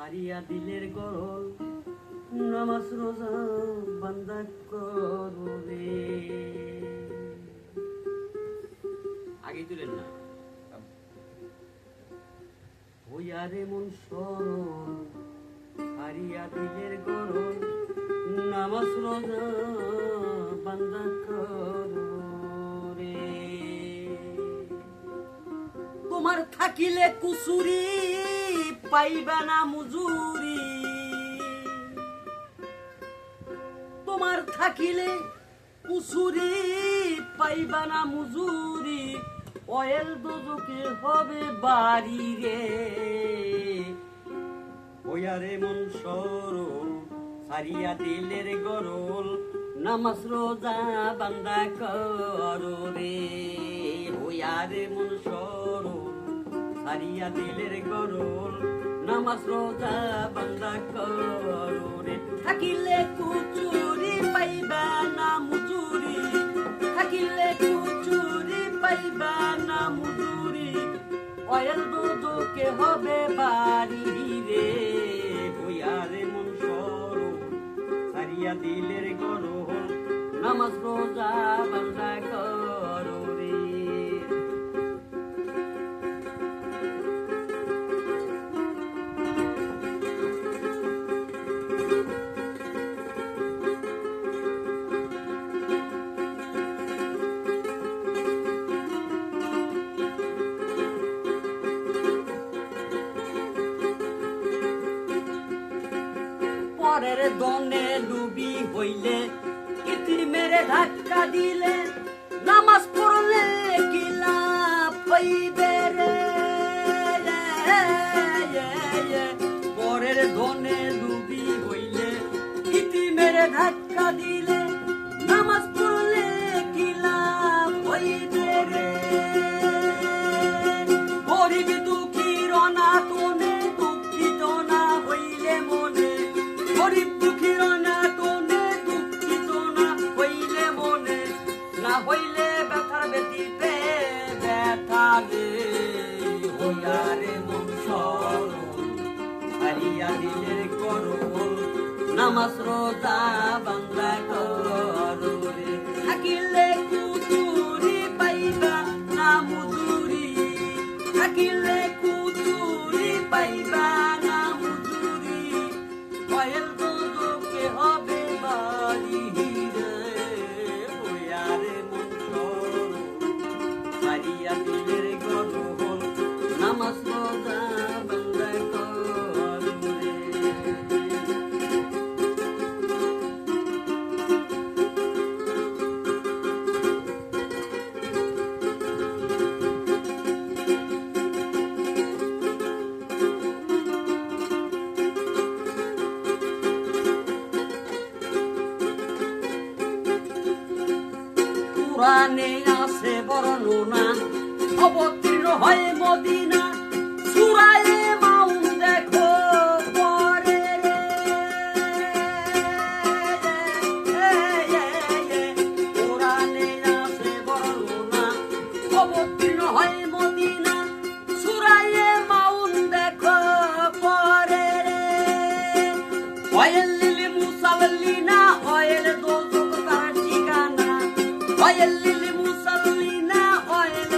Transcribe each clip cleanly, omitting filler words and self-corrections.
হারিয়া দিলের গরল নামাজ রোজা বান্দা করবে। আগে তুলেন না হইয়ারে মন সরল হারিয়া দিলের গরল নামাজ রোজা বান্দা করবে। তোমার থাকিলে কুসুরি পাইবা না মুজুরি, তোমার থাকিলে কুসুরি পাইবা না মুজুরি, অয়েল দোজকে হবে বাড়ি রে। ওয়ারে মন সরল সারিয়া দিলের গরল নামাজ রোজা বান্দা করো রে। ওয়ারে মন সরল সারিয়া দিলের গরল নামাজ রোজা বান্দা করো রে। থাকিলে কুচুরি পাইবা না মুজুরি, থাকিলে কুচুরি পাইবা না মুজুরি, অয়েল দোজকে হবে বাড়ি রে। ওয়ারে মন সরল সারিয়া দিলের গরল নামাজ রোজা বান্দা করো রে। পরের দনে ডুবি হইলে ইতি মেরে ধাক্কা দিলে নামাজ পড়লে কি লাভ পাইবে রে। পরের দনে ডুবি হইলে ইতি মেরে ধাক্কা দিলে নামাজ পড়লে কি লাভ হইবে রে। গরিব দুঃখীর অনাথনে দুঃখিত না হইলে মনে, গরিব দুঃখীর অনাথনে দুঃখিত না হইলে মনে, না হইলে ব্যথার ব্যথিতে ব্যথা রে। হইয়ারে মন সরল হারিয়া দিলের গরল নামাজ রোজা বান্দা করো রে। থাকিলে কুচুরি পাইবা না মুজুরি, থাকিলে কুচুরি পাইবা না মুজুরি, অয়েল দোজকে হবে বাড়ি রে। ওয়ারে মন সরল হারিয়া দিলের গরল নামাজ রোজা বান্দা করো রে। কোরআনে আছে বর্ণনা অবতীর্ণ হয় মদিনা, সূরায়ে মাউন দেখো পরে রে। কোরআনে আছে বর্ণনা অবতীর্ণ হয় মদিনা, সূরায়ে মাউন দেখো পরে রে। অয়েল লিলি মুসাল্লিনা অয়েল দোজক তার ঠিকানা, অয়েল লিলি মুসাল্লিনা অয়েল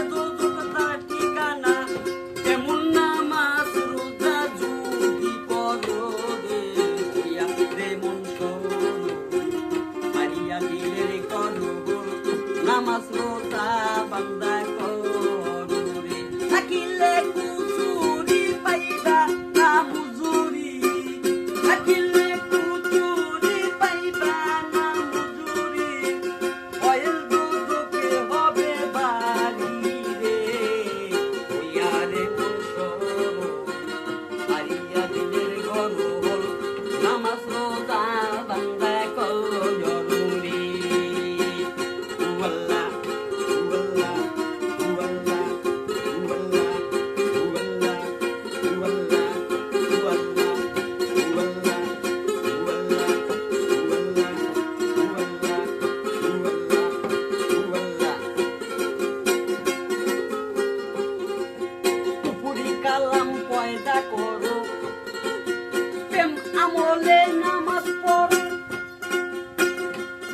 আমলে নামাজ পড়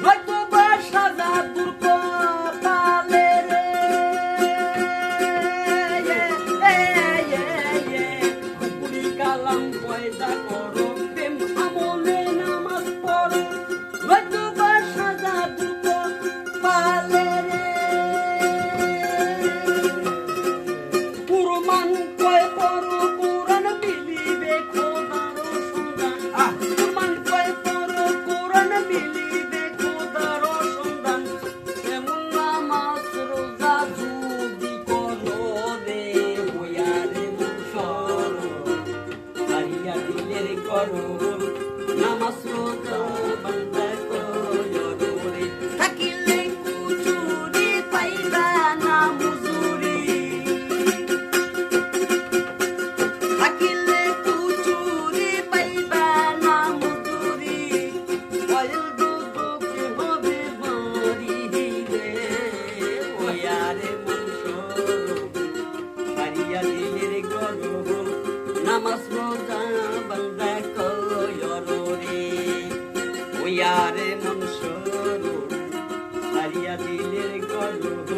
নয়তো বা সাজা দুর্গ পালে রে পুরি কালাম পয়দা করো প্রেম আমলে নামাজ পড় নয়তো বা সাজা দুর্গ পালে রে কুরবান কয় বড় কোরআন মিলিবে খোদার সন্ধান কুরবান কয় বড় কোরআন মিলিবে খোদার সন্ধান এমন নামাজ রোজা যদি করো রে হইয়া রে মুসর হারিয়া দিলের করো নামাজ রোজা বান্দা করো রে থাকিলে কুচুরি পাইবা না মুজুরি থাকিলে কুচুরি পাইবা না মুজুরি অয়েল দুদুকে হবে বাড়ি রে ওয়ারে মনসর হারিয়া দিলের গরব নামাজ রোজা বান্দা কয়র রে ওয়ারে মনসর হারিয়া দিলের গরব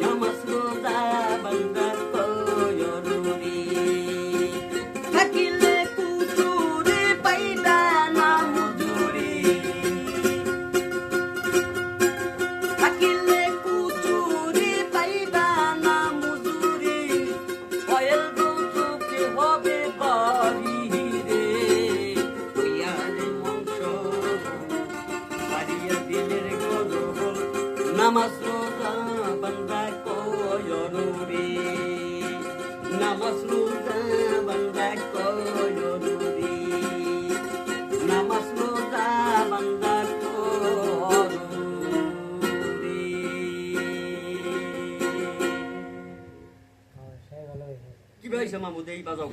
নামাজ রোজা বান্দা কয়র রে থাকিলে কুচুরি পাইবা না মুজুরি থাকিলে কুচুরি পাইবা না মুজুরি অয়েল দুচুকে হবে বাড়ি রে ওয়ারে মনসর হারিয়া দিলের গরব নামাজ রোজা বান্দা কয়র রে নামাজ রোজা বান্দা কয়র রে নামাজ রোজা বান্দা কয়র রে কি ভাইছে মামুদ এই বাজাও